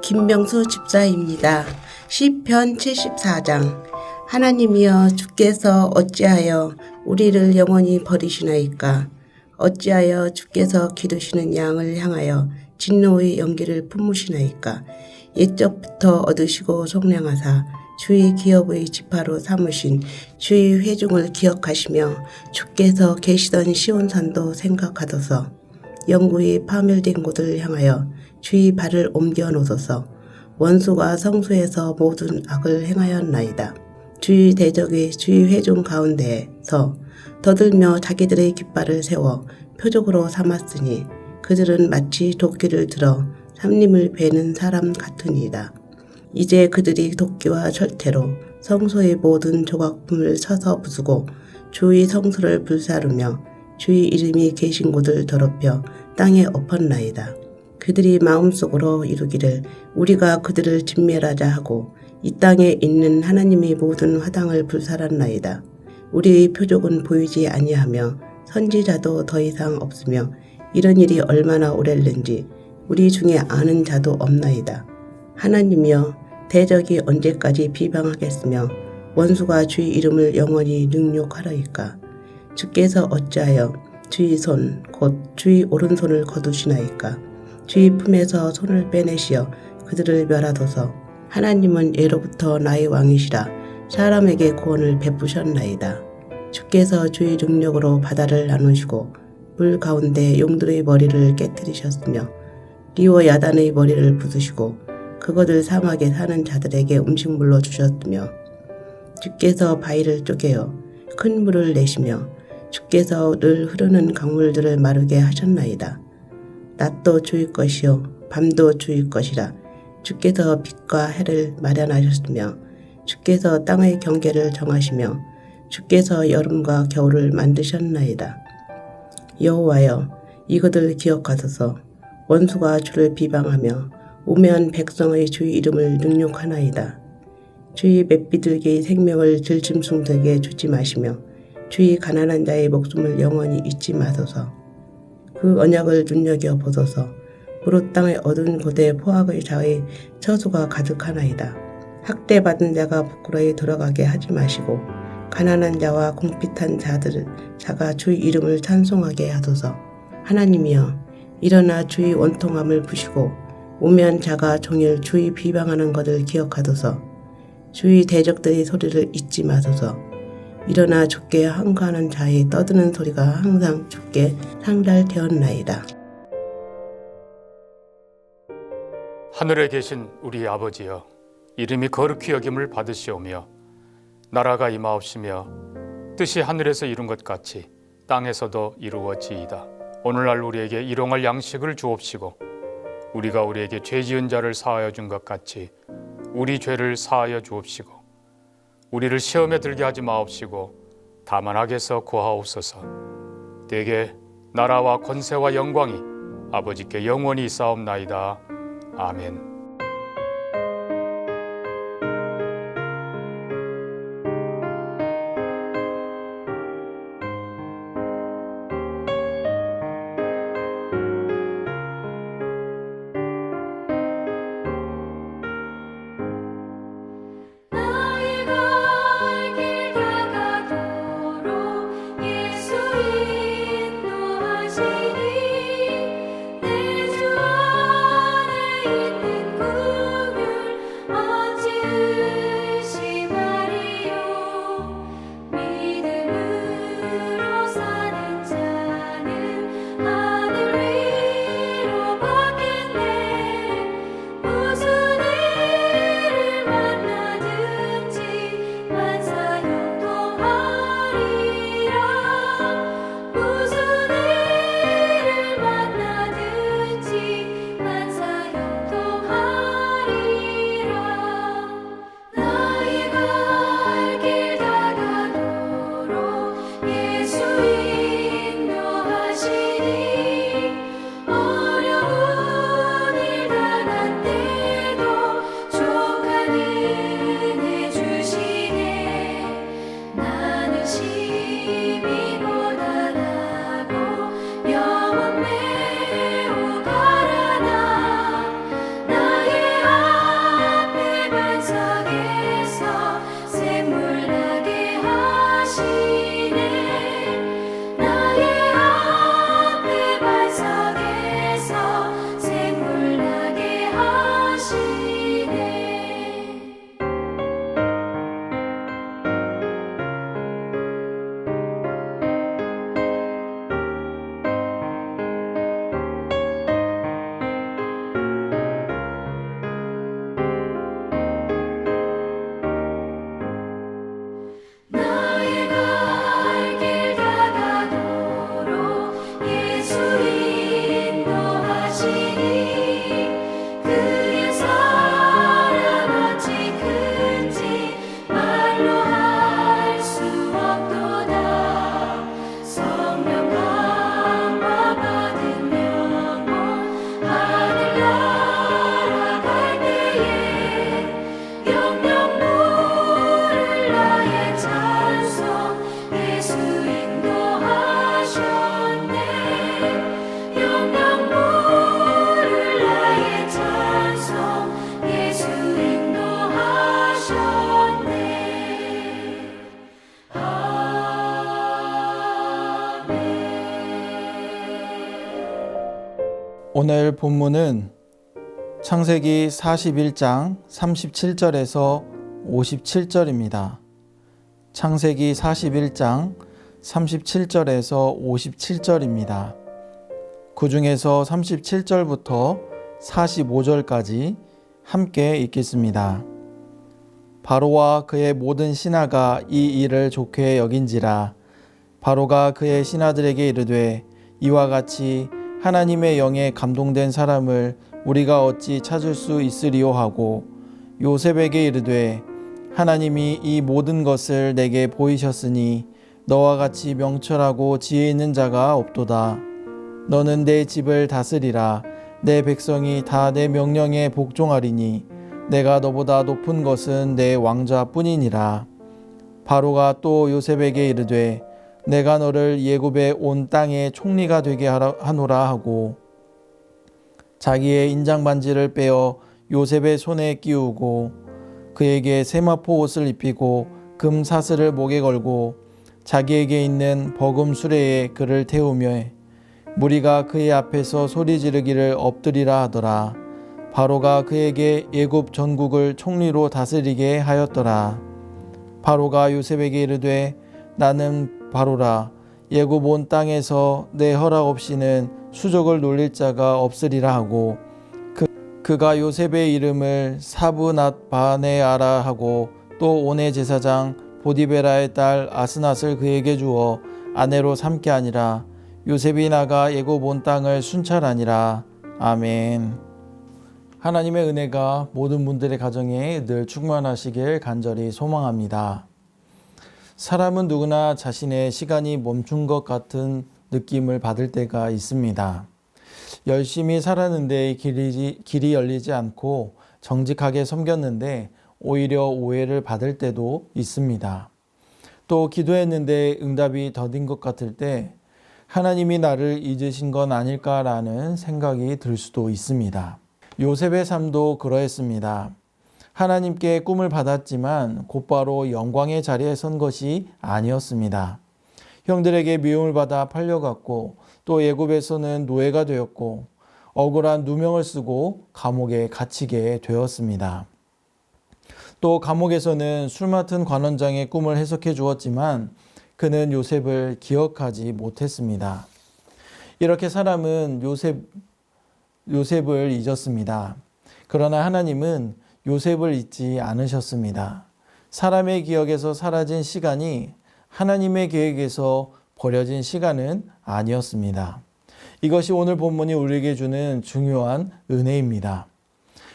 김명수 집사입니다. 시편 74장. 하나님이여, 주께서 어찌하여 우리를 영원히 버리시나이까? 어찌하여 주께서 기르시는 양을 향하여 진노의 연기를 품으시나이까? 옛적부터 얻으시고 속량하사 주의 기업의 지파로 삼으신 주의 회중을 기억하시며 주께서 계시던 시온산도 생각하소서. 영구히 파멸된 곳을 향하여 주의 발을 옮겨 놓소서. 원수가 성소에서 모든 악을 행하였나이다. 주의 대적의 주의 회중 가운데에서 더들며 자기들의 깃발을 세워 표적으로 삼았으니 그들은 마치 도끼를 들어 삼림을 베는 사람 같으니이다. 이제 그들이 도끼와 철퇴로 성소의 모든 조각품을 쳐서 부수고 주의 성소를 불사르며 주의 이름이 계신 곳을 더럽혀 땅에 엎었나이다. 그들이 마음속으로 이루기를 우리가 그들을 진멸하자 하고 이 땅에 있는 하나님의 모든 화당을 불살았나이다. 우리의 표적은 보이지 아니하며 선지자도 더 이상 없으며 이런 일이 얼마나 오랬는지 우리 중에 아는 자도 없나이다. 하나님이여, 대적이 언제까지 비방하겠으며 원수가 주의 이름을 영원히 능욕하리이까? 주께서 어찌하여 주의 손 곧 주의 오른손을 거두시나이까? 주의 품에서 손을 빼내시어 그들을 멸하소서. 하나님은 예로부터 나의 왕이시라 사람에게 구원을 베푸셨나이다. 주께서 주의 능력으로 바다를 나누시고 물 가운데 용들의 머리를 깨뜨리셨으며 리워 야단의 머리를 부수시고 그것을 사막에 사는 자들에게 음식물로 주셨으며 주께서 바위를 쪼개어 큰 물을 내시며 주께서 늘 흐르는 강물들을 마르게 하셨나이다. 낮도 주의 것이요 밤도 주의 것이라. 주께서 빛과 해를 마련하셨으며 주께서 땅의 경계를 정하시며 주께서 여름과 겨울을 만드셨나이다. 여호와여, 이것을 기억하소서. 원수가 주를 비방하며 우매한 백성의 주의 이름을 능욕하나이다. 주의 맷비둘기의 생명을 들짐승들에게 주지 마시며 주의 가난한 자의 목숨을 영원히 잊지 마소서. 그 언약을 눈여겨보소서. 무릇 땅의 어두운 곳에 포악의 자의 처소가 가득하나이다. 학대받은 자가 부끄러이 돌아가게 하지 마시고 가난한 자와 궁핍한 자가 주의 이름을 찬송하게 하소서. 하나님이여, 일어나 주의 원통함을 푸시고 우매한 자가 종일 주의 비방하는 것을 기억하소서. 주의 대적들의 소리를 잊지 마소서. 일어나 주께 항거하는 자의 떠드는 소리가 항상 주께 상달되었나이다. 하늘에 계신 우리 아버지여, 이름이 거룩히 여김을 받으시오며 나라가 임하옵시며 뜻이 하늘에서 이룬 것 같이 땅에서도 이루어지이다. 오늘날 우리에게 일용할 양식을 주옵시고 우리가 우리에게 죄 지은 자를 사하여 준 것 같이 우리 죄를 사하여 주옵시고 우리를 시험에 들게 하지 마옵시고 다만 악에서 구하옵소서. 대개 나라와 권세와 영광이 아버지께 영원히 있사옵나이다. 아멘. 내 주 안에 있는 오늘 본문은 창세기 41장 37절에서 57절입니다. 창세기 41장 37절에서 57절입니다. 그 중에서 37절부터 45절까지 함께 읽겠습니다. 바로와 그의 모든 신하가 이 일을 좋게 여긴지라. 바로가 그의 신하들에게 이르되 이와 같이 하나님의 영에 감동된 사람을 우리가 어찌 찾을 수 있으리요 하고 요셉에게 이르되 하나님이 이 모든 것을 내게 보이셨으니 너와 같이 명철하고 지혜 있는 자가 없도다. 너는 내 집을 다스리라. 내 백성이 다 내 명령에 복종하리니 내가 너보다 높은 것은 내 왕자뿐이니라. 바로가 또 요셉에게 이르되 내가 너를 예굽의 온 땅의 총리가 되게 하노라 하고 자기의 인장반지를 빼어 요셉의 손에 끼우고 그에게 세마포 옷을 입히고 금 사슬을 목에 걸고 자기에게 있는 버금 수레에 그를 태우며 무리가 그의 앞에서 소리 지르기를 엎드리라 하더라. 바로가 그에게 예굽 전국을 총리로 다스리게 하였더라. 바로가 요셉에게 이르되 나는 바로라. 예굽 온 땅에서 내 허락 없이는 수족을 놀릴 자가 없으리라 하고 그가 요셉의 이름을 사브낫 바네아라 하고 또 온의 제사장 보디베라의 딸 아스낫을 그에게 주어 아내로 삼게 하니라. 요셉이 나가 예굽 온 땅을 순찰하니라. 아멘. 하나님의 은혜가 모든 분들의 가정에 늘 충만하시길 간절히 소망합니다. 사람은 누구나 자신의 시간이 멈춘 것 같은 느낌을 받을 때가 있습니다. 열심히 살았는데 길이 열리지 않고 정직하게 섬겼는데 오히려 오해를 받을 때도 있습니다. 또 기도했는데 응답이 더딘 것 같을 때 하나님이 나를 잊으신 건 아닐까라는 생각이 들 수도 있습니다. 요셉의 삶도 그러했습니다. 하나님께 꿈을 받았지만 곧바로 영광의 자리에 선 것이 아니었습니다. 형들에게 미움을 받아 팔려갔고 또 애굽에서는 노예가 되었고 억울한 누명을 쓰고 감옥에 갇히게 되었습니다. 또 감옥에서는 술 맡은 관원장의 꿈을 해석해 주었지만 그는 요셉을 기억하지 못했습니다. 이렇게 사람은 요셉을 잊었습니다. 그러나 하나님은 요셉을 잊지 않으셨습니다. 사람의 기억에서 사라진 시간이 하나님의 계획에서 버려진 시간은 아니었습니다. 이것이 오늘 본문이 우리에게 주는 중요한 은혜입니다.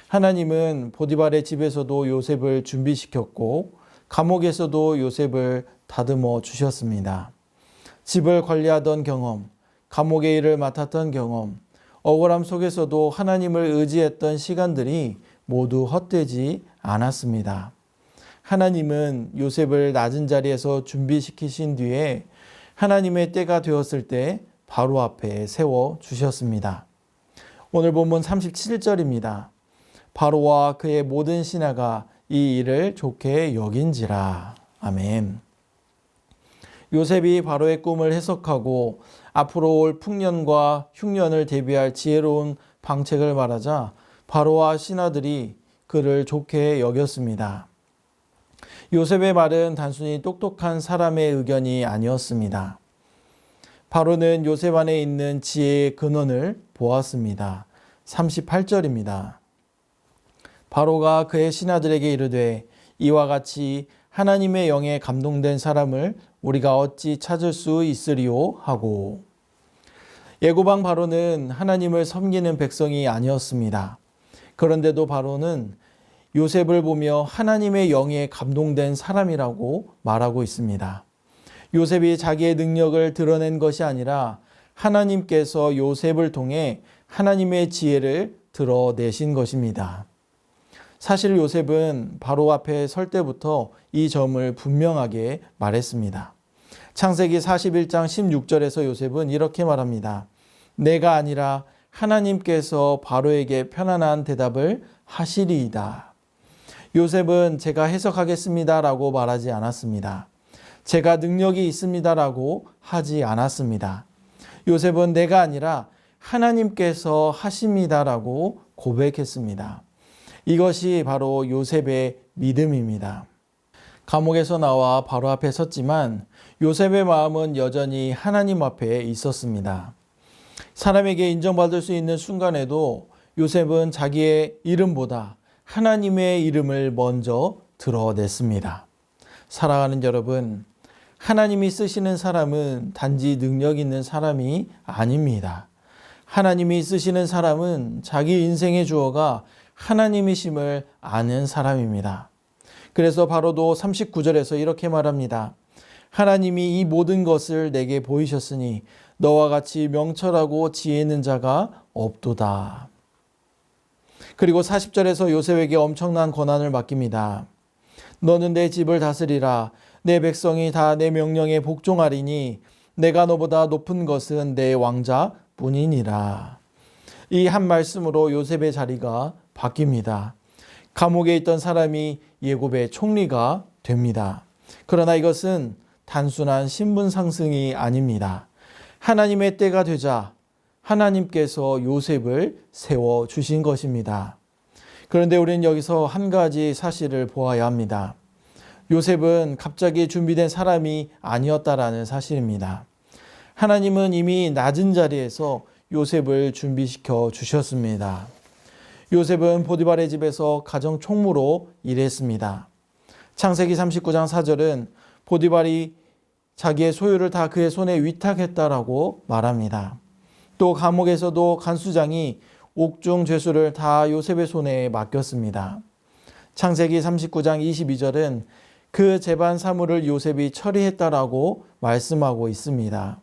하나님은 보디발의 집에서도 요셉을 준비시켰고 감옥에서도 요셉을 다듬어 주셨습니다. 집을 관리하던 경험, 감옥의 일을 맡았던 경험, 억울함 속에서도 하나님을 의지했던 시간들이 모두 헛되지 않았습니다. 하나님은 요셉을 낮은 자리에서 준비시키신 뒤에 하나님의 때가 되었을 때 바로 앞에 세워 주셨습니다. 오늘 본문 37절입니다. 바로와 그의 모든 신하가 이 일을 좋게 여긴지라. 아멘. 요셉이 바로의 꿈을 해석하고 앞으로 올 풍년과 흉년을 대비할 지혜로운 방책을 말하자 바로와 신하들이 그를 좋게 여겼습니다. 요셉의 말은 단순히 똑똑한 사람의 의견이 아니었습니다. 바로는 요셉 안에 있는 지혜의 근원을 보았습니다. 38절입니다. 바로가 그의 신하들에게 이르되 이와 같이 하나님의 영에 감동된 사람을 우리가 어찌 찾을 수 있으리요 하고 예고방 바로는 하나님을 섬기는 백성이 아니었습니다. 그런데도 바로는 요셉을 보며 하나님의 영에 감동된 사람이라고 말하고 있습니다. 요셉이 자기의 능력을 드러낸 것이 아니라 하나님께서 요셉을 통해 하나님의 지혜를 드러내신 것입니다. 사실 요셉은 바로 앞에 설 때부터 이 점을 분명하게 말했습니다. 창세기 41장 16절에서 요셉은 이렇게 말합니다. 내가 아니라 하나님께서 바로에게 편안한 대답을 하시리이다. 요셉은 제가 해석하겠습니다라고 말하지 않았습니다. 제가 능력이 있습니다라고 하지 않았습니다. 요셉은 내가 아니라 하나님께서 하십니다라고 고백했습니다. 이것이 바로 요셉의 믿음입니다. 감옥에서 나와 바로 앞에 섰지만 요셉의 마음은 여전히 하나님 앞에 있었습니다. 사람에게 인정받을 수 있는 순간에도 요셉은 자기의 이름보다 하나님의 이름을 먼저 드러냈습니다. 사랑하는 여러분, 하나님이 쓰시는 사람은 단지 능력 있는 사람이 아닙니다. 하나님이 쓰시는 사람은 자기 인생의 주어가 하나님이심을 아는 사람입니다. 그래서 바로도 39절에서 이렇게 말합니다. 하나님이 이 모든 것을 내게 보이셨으니 너와 같이 명철하고 지혜 있는 자가 없도다. 그리고 40절에서 요셉에게 엄청난 권한을 맡깁니다. 너는 내 집을 다스리라. 내 백성이 다 내 명령에 복종하리니 내가 너보다 높은 것은 내 왕자뿐이니라. 이 한 말씀으로 요셉의 자리가 바뀝니다. 감옥에 있던 사람이 예굽의 총리가 됩니다. 그러나 이것은 단순한 신분 상승이 아닙니다. 하나님의 때가 되자 하나님께서 요셉을 세워주신 것입니다. 그런데 우리는 여기서 한 가지 사실을 보아야 합니다. 요셉은 갑자기 준비된 사람이 아니었다라는 사실입니다. 하나님은 이미 낮은 자리에서 요셉을 준비시켜 주셨습니다. 요셉은 보디발의 집에서 가정 총무로 일했습니다. 창세기 39장 4절은 보디발이 자기의 소유를 다 그의 손에 위탁했다라고 말합니다. 또 감옥에서도 간수장이 옥중 죄수를 다 요셉의 손에 맡겼습니다. 창세기 39장 22절은 그 재반 사물을 요셉이 처리했다라고 말씀하고 있습니다.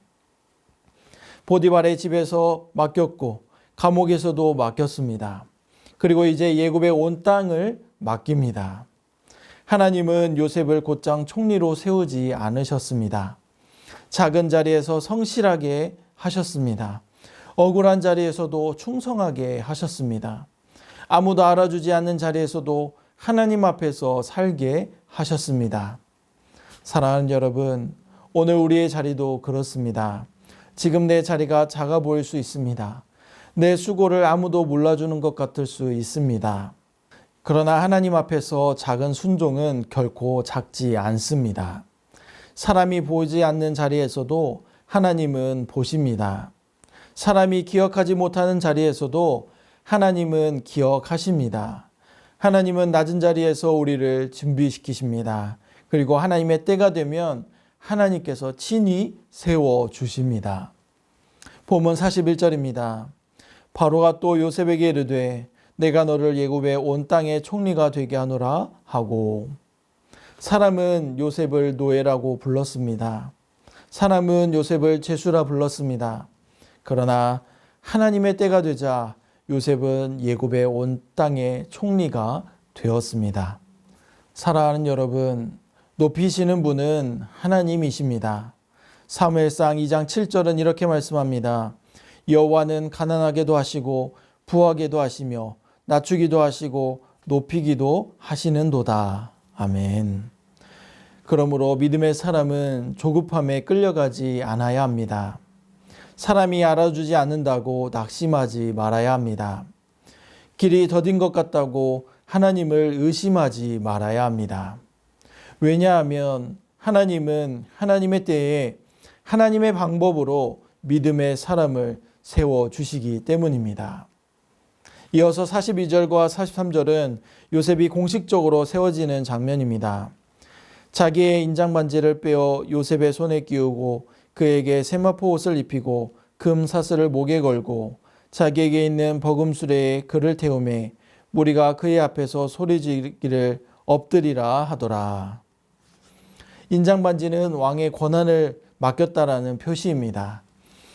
보디발의 집에서 맡겼고 감옥에서도 맡겼습니다. 그리고 이제 예굽의 온 땅을 맡깁니다. 하나님은 요셉을 곧장 총리로 세우지 않으셨습니다. 작은 자리에서 성실하게 하셨습니다. 억울한 자리에서도 충성하게 하셨습니다. 아무도 알아주지 않는 자리에서도 하나님 앞에서 살게 하셨습니다. 사랑하는 여러분, 오늘 우리의 자리도 그렇습니다. 지금 내 자리가 작아 보일 수 있습니다. 내 수고를 아무도 몰라주는 것 같을 수 있습니다. 그러나 하나님 앞에서 작은 순종은 결코 작지 않습니다. 사람이 보이지 않는 자리에서도 하나님은 보십니다. 사람이 기억하지 못하는 자리에서도 하나님은 기억하십니다. 하나님은 낮은 자리에서 우리를 준비시키십니다. 그리고 하나님의 때가 되면 하나님께서 친히 세워주십니다. 본문 41절입니다. 바로가 또 요셉에게 이르되 내가 너를 예굽의 온 땅의 총리가 되게 하노라 하고, 사람은 요셉을 노예라고 불렀습니다. 사람은 요셉을 죄수라 불렀습니다. 그러나 하나님의 때가 되자 요셉은 예굽의 온 땅의 총리가 되었습니다. 사랑하는 여러분, 높이시는 분은 하나님이십니다. 사무엘상 2장 7절은 이렇게 말씀합니다. 여호와는 가난하게도 하시고 부하게도 하시며 낮추기도 하시고 높이기도 하시는도다. 아멘. 그러므로 믿음의 사람은 조급함에 끌려가지 않아야 합니다. 사람이 알아주지 않는다고 낙심하지 말아야 합니다. 길이 더딘 것 같다고 하나님을 의심하지 말아야 합니다. 왜냐하면 하나님은 하나님의 때에 하나님의 방법으로 믿음의 사람을 세워주시기 때문입니다. 이어서 42절과 43절은 요셉이 공식적으로 세워지는 장면입니다. 자기의 인장반지를 빼어 요셉의 손에 끼우고 그에게 세마포 옷을 입히고 금 사슬을 목에 걸고 자기에게 있는 버금수레에 그를 태우매 무리가 그의 앞에서 소리지르기를 엎드리라 하더라. 인장반지는 왕의 권한을 맡겼다라는 표시입니다.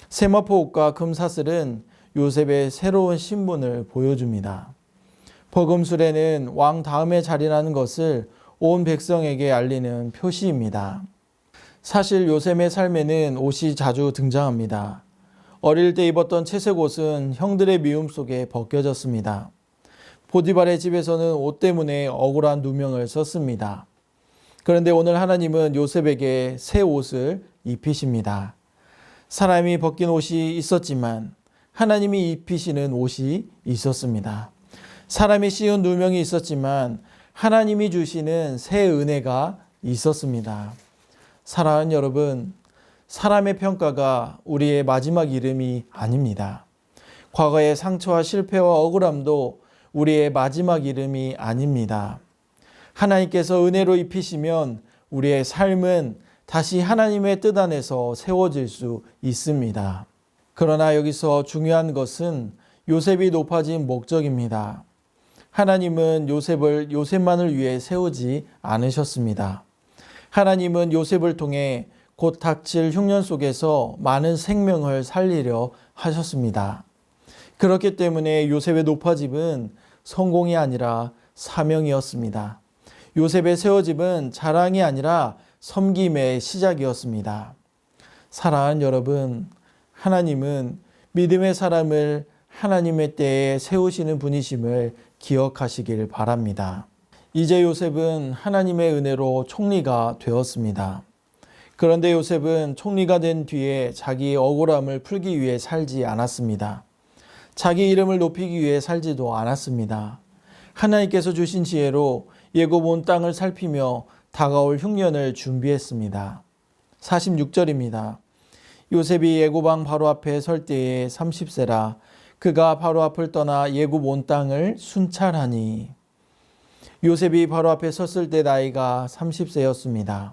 세마포 옷과 금 사슬은 요셉의 새로운 신분을 보여줍니다. 버금수레는 왕 다음에 자리라는 것을 온 백성에게 알리는 표시입니다. 사실 요셉의 삶에는 옷이 자주 등장합니다. 어릴 때 입었던 채색 옷은 형들의 미움 속에 벗겨졌습니다. 보디발의 집에서는 옷 때문에 억울한 누명을 썼습니다. 그런데 오늘 하나님은 요셉에게 새 옷을 입히십니다. 사람이 벗긴 옷이 있었지만 하나님이 입히시는 옷이 있었습니다. 사람이 씌운 누명이 있었지만 하나님이 주시는 새 은혜가 있었습니다. 사랑하는 여러분, 사람의 평가가 우리의 마지막 이름이 아닙니다. 과거의 상처와 실패와 억울함도 우리의 마지막 이름이 아닙니다. 하나님께서 은혜로 입히시면 우리의 삶은 다시 하나님의 뜻 안에서 세워질 수 있습니다. 그러나 여기서 중요한 것은 요셉이 높아진 목적입니다. 하나님은 요셉을 요셉만을 위해 세우지 않으셨습니다. 하나님은 요셉을 통해 곧 닥칠 흉년 속에서 많은 생명을 살리려 하셨습니다. 그렇기 때문에 요셉의 높아짐은 성공이 아니라 사명이었습니다. 요셉의 세워짐은 자랑이 아니라 섬김의 시작이었습니다. 사랑하는 여러분, 하나님은 믿음의 사람을 하나님의 때에 세우시는 분이심을 기억하시길 바랍니다. 이제 요셉은 하나님의 은혜로 총리가 되었습니다. 그런데 요셉은 총리가 된 뒤에 자기의 억울함을 풀기 위해 살지 않았습니다. 자기 이름을 높이기 위해 살지도 않았습니다. 하나님께서 주신 지혜로 예굽 온 땅을 살피며 다가올 흉년을 준비했습니다. 46절입니다. 요셉이 예굽 왕 바로 앞에 설 때에 30세라 그가 바로 앞을 떠나 예굽 온 땅을 순찰하니. 요셉이 바로 앞에 섰을 때 나이가 30세였습니다.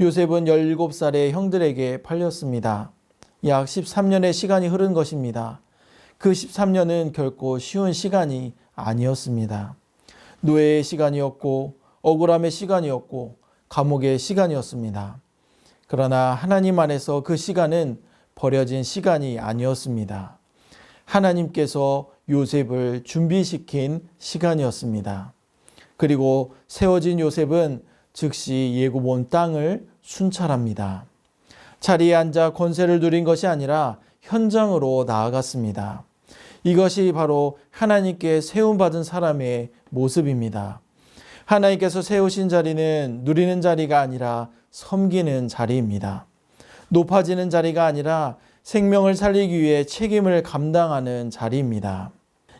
요셉은 17살의 형들에게 팔렸습니다. 약 13년의 시간이 흐른 것입니다. 그 13년은 결코 쉬운 시간이 아니었습니다. 노예의 시간이었고 억울함의 시간이었고 감옥의 시간이었습니다. 그러나 하나님 안에서 그 시간은 버려진 시간이 아니었습니다. 하나님께서 요셉을 준비시킨 시간이었습니다. 그리고 세워진 요셉은 즉시 예굽 온 땅을 순찰합니다. 자리에 앉아 권세를 누린 것이 아니라 현장으로 나아갔습니다. 이것이 바로 하나님께 세움받은 사람의 모습입니다. 하나님께서 세우신 자리는 누리는 자리가 아니라 섬기는 자리입니다. 높아지는 자리가 아니라 생명을 살리기 위해 책임을 감당하는 자리입니다.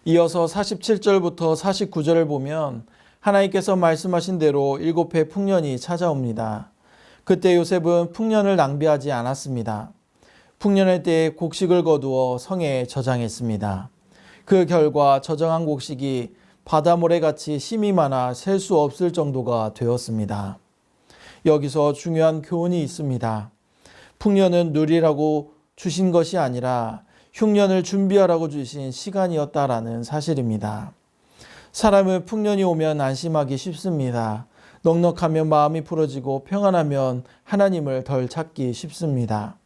이어서 47절부터 49절을 보면 하나님께서 말씀하신 대로 7해 풍년이 찾아옵니다. 그때 요셉은 풍년을 낭비하지 않았습니다. 풍년의 때에 곡식을 거두어 성에 저장했습니다. 그 결과 저장한 곡식이 바다모래같이 심이 많아 셀 수 없을 정도가 되었습니다. 여기서 중요한 교훈이 있습니다. 풍년은 누리라고 주신 것이 아니라 흉년을 준비하라고 주신 시간이었다라는 사실입니다. 사람은 풍년이 오면 안심하기 쉽습니다. 넉넉하면 마음이 풀어지고 평안하면 하나님을 덜 찾기 쉽습니다.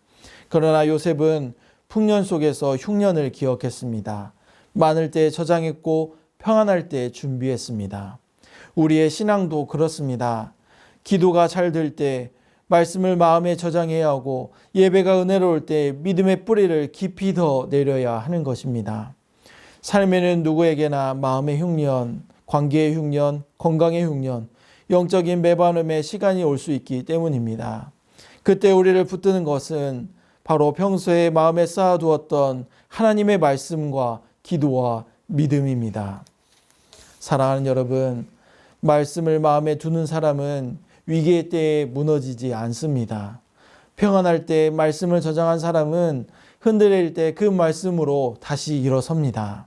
그러나 요셉은 풍년 속에서 흉년을 기억했습니다. 많을 때 저장했고 평안할 때 준비했습니다. 우리의 신앙도 그렇습니다. 기도가 잘 될 때 말씀을 마음에 저장해야 하고 예배가 은혜로울 때 믿음의 뿌리를 깊이 더 내려야 하는 것입니다. 삶에는 누구에게나 마음의 흉년, 관계의 흉년, 건강의 흉년, 영적인 매반음의 시간이 올 수 있기 때문입니다. 그때 우리를 붙드는 것은 바로 평소에 마음에 쌓아두었던 하나님의 말씀과 기도와 믿음입니다. 사랑하는 여러분, 말씀을 마음에 두는 사람은 위기의 때에 무너지지 않습니다. 평안할 때 말씀을 저장한 사람은 흔들릴 때 그 말씀으로 다시 일어섭니다.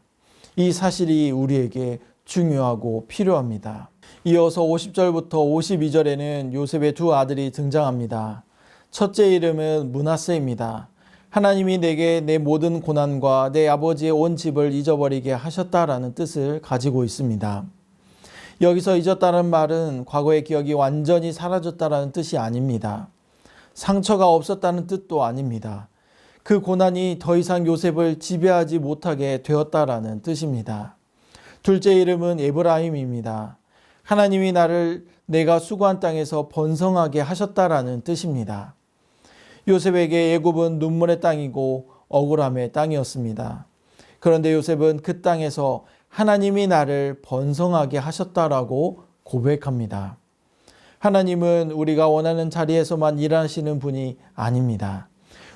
이 사실이 우리에게 중요하고 필요합니다. 이어서 50절부터 52절에는 요셉의 두 아들이 등장합니다. 첫째 이름은 므낫세입니다. 하나님이 내게 내 모든 고난과 내 아버지의 온 집을 잊어버리게 하셨다라는 뜻을 가지고 있습니다. 여기서 잊었다는 말은 과거의 기억이 완전히 사라졌다라는 뜻이 아닙니다. 상처가 없었다는 뜻도 아닙니다. 그 고난이 더 이상 요셉을 지배하지 못하게 되었다라는 뜻입니다. 둘째 이름은 에브라임입니다. 하나님이 나를 내가 수고한 땅에서 번성하게 하셨다라는 뜻입니다. 요셉에게 애굽은 눈물의 땅이고 억울함의 땅이었습니다. 그런데 요셉은 그 땅에서 하나님이 나를 번성하게 하셨다라고 고백합니다. 하나님은 우리가 원하는 자리에서만 일하시는 분이 아닙니다.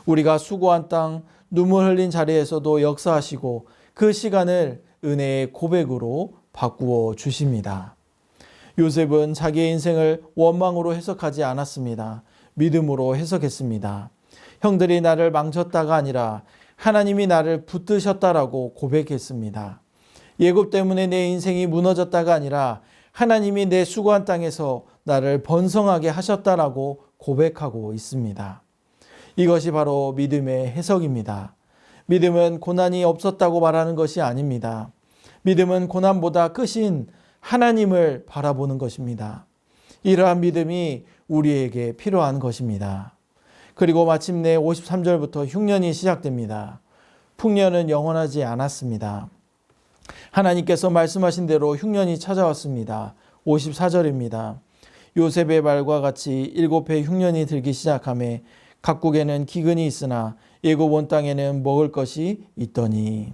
우리가 수고한 땅, 눈물 흘린 자리에서도 역사하시고 그 시간을 은혜의 고백으로 바꾸어 주십니다. 요셉은 자기의 인생을 원망으로 해석하지 않았습니다. 믿음으로 해석했습니다. 형들이 나를 망쳤다가 아니라 하나님이 나를 붙드셨다라고 고백했습니다. 예굽 때문에 내 인생이 무너졌다가 아니라 하나님이 내 수고한 땅에서 나를 번성하게 하셨다라고 고백하고 있습니다. 이것이 바로 믿음의 해석입니다. 믿음은 고난이 없었다고 말하는 것이 아닙니다. 믿음은 고난보다 크신 하나님을 바라보는 것입니다. 이러한 믿음이 우리에게 필요한 것입니다. 그리고 마침내 53절부터 흉년이 시작됩니다. 풍년은 영원하지 않았습니다. 하나님께서 말씀하신 대로 흉년이 찾아왔습니다. 54절입니다. 요셉의 말과 같이 7해 흉년이 들기 시작하매 각국에는 기근이 있으나 애굽 온 땅에는 먹을 것이 있더니.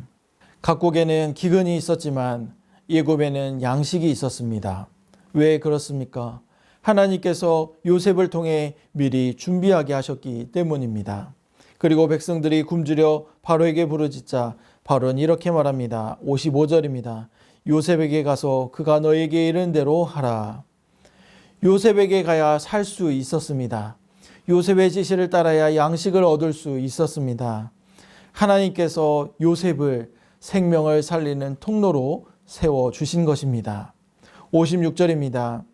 각국에는 기근이 있었지만 애굽에는 양식이 있었습니다. 왜 그렇습니까? 하나님께서 요셉을 통해 미리 준비하게 하셨기 때문입니다. 그리고 백성들이 굶주려 바로에게 부르짖자 바로는 이렇게 말합니다. 55절입니다. 요셉에게 가서 그가 너에게 이른 대로 하라. 요셉에게 가야 살 수 있었습니다. 요셉의 지시를 따라야 양식을 얻을 수 있었습니다. 하나님께서 요셉을 생명을 살리는 통로로 세워주신 것입니다. 56절입니다.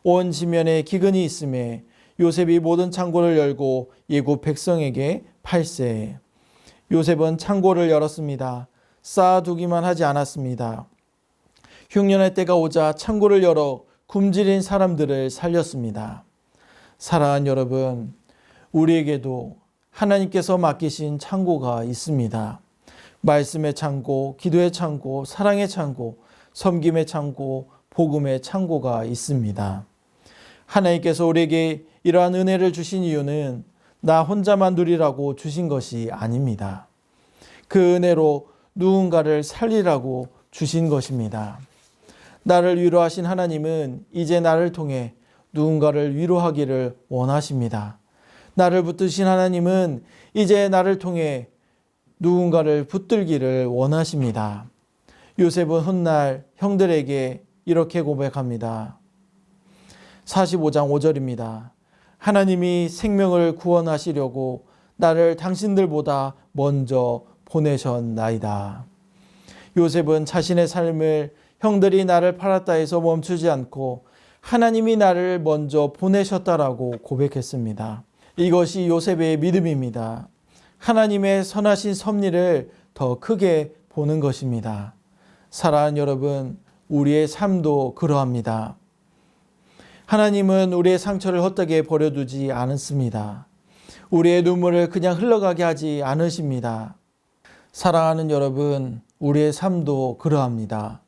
온 지면에 기근이 있음에 요셉이 모든 창고를 열고 애굽 백성에게 팔세. 요셉은 창고를 열었습니다. 쌓아두기만 하지 않았습니다. 흉년의 때가 오자 창고를 열어 굶주린 사람들을 살렸습니다. 사랑하는 여러분, 우리에게도 하나님께서 맡기신 창고가 있습니다. 말씀의 창고, 기도의 창고, 사랑의 창고, 섬김의 창고, 복음의 창고가 있습니다. 하나님께서 우리에게 이러한 은혜를 주신 이유는 나 혼자만 누리라고 주신 것이 아닙니다. 그 은혜로 누군가를 살리라고 주신 것입니다. 나를 위로하신 하나님은 이제 나를 통해 누군가를 위로하기를 원하십니다. 나를 붙드신 하나님은 이제 나를 통해 누군가를 붙들기를 원하십니다. 요셉은 훗날 형들에게 이렇게 고백합니다. 45장 5절입니다. 하나님이 생명을 구원하시려고 나를 당신들보다 먼저 보내셨나이다. 요셉은 자신의 삶을 형들이 나를 팔았다 해서 멈추지 않고 하나님이 나를 먼저 보내셨다라고 고백했습니다. 이것이 요셉의 믿음입니다. 하나님의 선하신 섭리를 더 크게 보는 것입니다. 사랑하는 여러분, 우리의 삶도 그러합니다. 하나님은 우리의 상처를 헛되게 버려두지 않습니다. 우리의 눈물을 그냥 흘러가게 하지 않으십니다. 사랑하는 여러분, 우리의 삶도 그러합니다.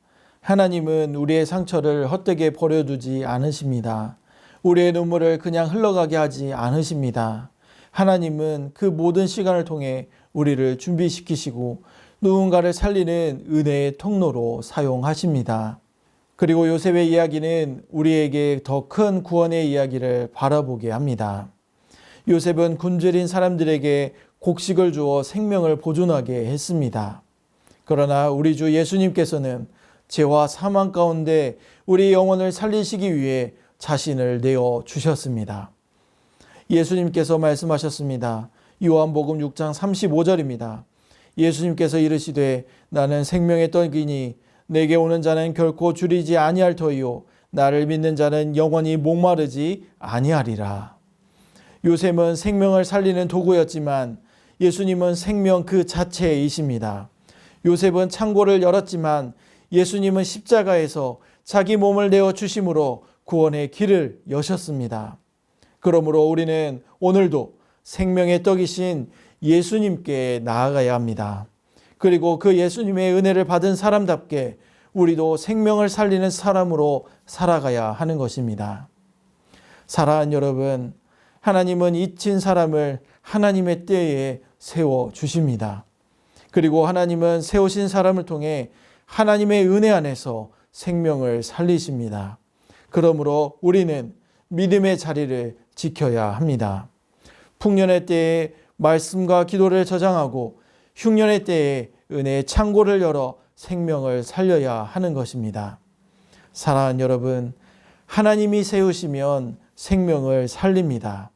하나님은 우리의 상처를 헛되게 버려두지 않으십니다. 우리의 눈물을 그냥 흘러가게 하지 않으십니다. 하나님은 그 모든 시간을 통해 우리를 준비시키시고 누군가를 살리는 은혜의 통로로 사용하십니다. 그리고 요셉의 이야기는 우리에게 더 큰 구원의 이야기를 바라보게 합니다. 요셉은 굶주린 사람들에게 곡식을 주어 생명을 보존하게 했습니다. 그러나 우리 주 예수님께서는 죄와 사망 가운데 우리 영혼을 살리시기 위해 자신을 내어 주셨습니다. 예수님께서 말씀하셨습니다. 요한복음 6장 35절입니다. 예수님께서 이르시되 나는 생명의 떡이니 내게 오는 자는 결코 줄이지 아니할 터이요 나를 믿는 자는 영원히 목마르지 아니하리라. 요셉은 생명을 살리는 도구였지만 예수님은 생명 그 자체이십니다. 요셉은 창고를 열었지만 예수님은 십자가에서 자기 몸을 내어 주심으로 구원의 길을 여셨습니다. 그러므로 우리는 오늘도 생명의 떡이신 예수님께 나아가야 합니다. 그리고 그 예수님의 은혜를 받은 사람답게 우리도 생명을 살리는 사람으로 살아가야 하는 것입니다. 사랑하는 여러분, 하나님은 잊힌 사람을 하나님의 때에 세워 주십니다. 그리고 하나님은 세우신 사람을 통해 하나님의 은혜 안에서 생명을 살리십니다. 그러므로 우리는 믿음의 자리를 지켜야 합니다. 풍년의 때에 말씀과 기도를 저장하고 흉년의 때에 은혜의 창고를 열어 생명을 살려야 하는 것입니다. 사랑하는 여러분, 하나님이 세우시면 생명을 살립니다.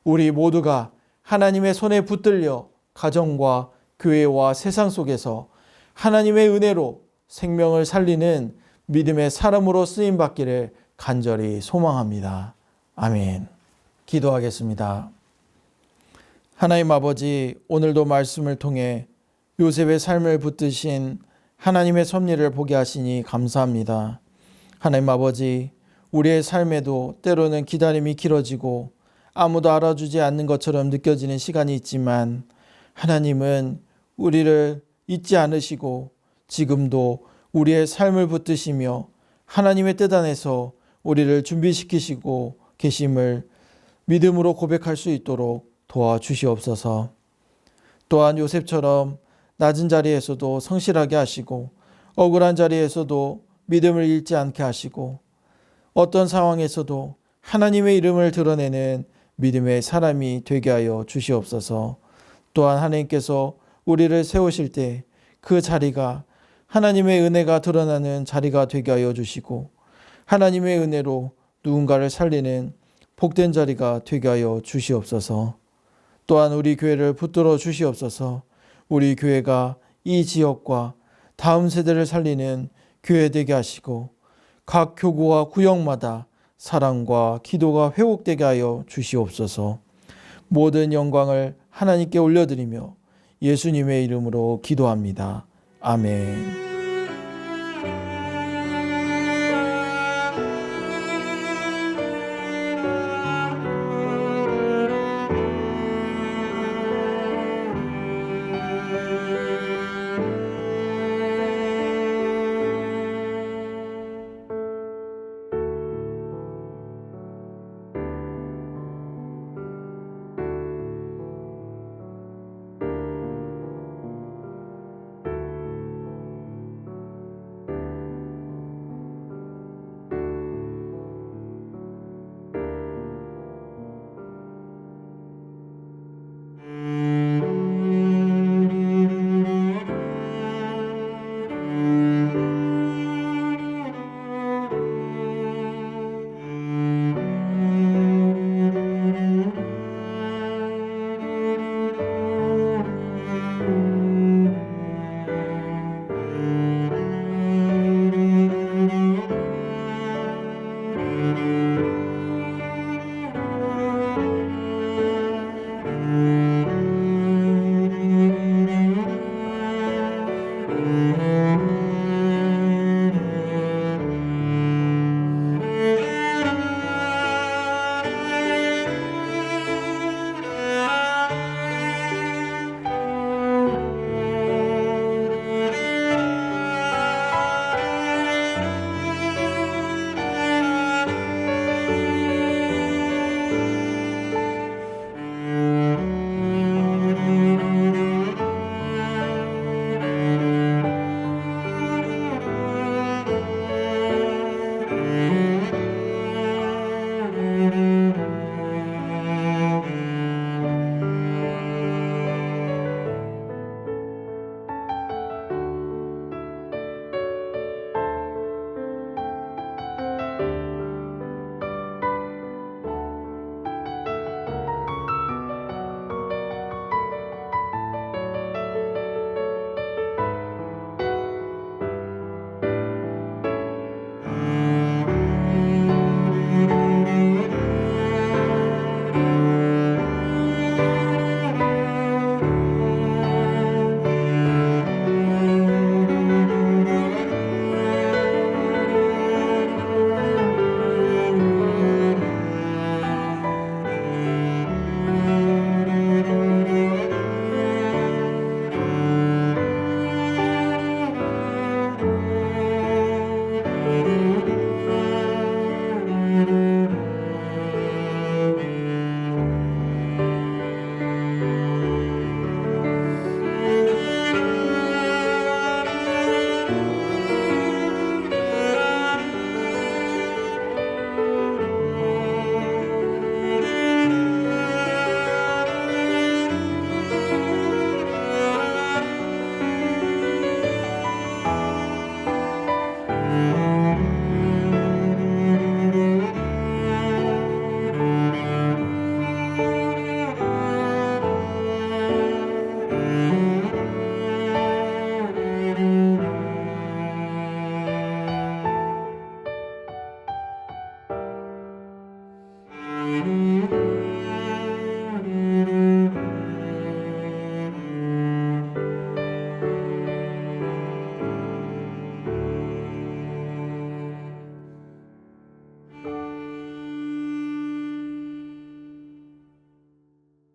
우리 모두가 하나님의 손에 붙들려 가정과 교회와 세상 속에서 하나님의 은혜로 생명을 살리는 믿음의 사람으로 쓰임받기를 간절히 소망합니다. 아멘. 기도하겠습니다. 하나님 아버지, 오늘도 말씀을 통해 요셉의 삶을 붙드신 하나님의 섭리를 보게 하시니 감사합니다. 하나님 아버지, 우리의 삶에도 때로는 기다림이 길어지고 아무도 알아주지 않는 것처럼 느껴지는 시간이 있지만 하나님은 우리를 잊지 않으시고 지금도 우리의 삶을 붙드시며 하나님의 뜻 안에서 우리를 준비시키시고 계심을 믿음으로 고백할 수 있도록 도와주시옵소서. 또한 요셉처럼 낮은 자리에서도 성실하게 하시고 억울한 자리에서도 믿음을 잃지 않게 하시고 어떤 상황에서도 하나님의 이름을 드러내는 믿음의 사람이 되게 하여 주시옵소서. 또한 하나님께서 우리를 세우실 때 그 자리가 하나님의 은혜가 드러나는 자리가 되게 하여 주시고 하나님의 은혜로 누군가를 살리는 복된 자리가 되게 하여 주시옵소서. 또한 우리 교회를 붙들어 주시옵소서. 우리 교회가 이 지역과 다음 세대를 살리는 교회 되게 하시고 각 교구와 구역마다 사랑과 기도가 회복되게 하여 주시옵소서. 모든 영광을 하나님께 올려드리며 예수님의 이름으로 기도합니다. 아멘.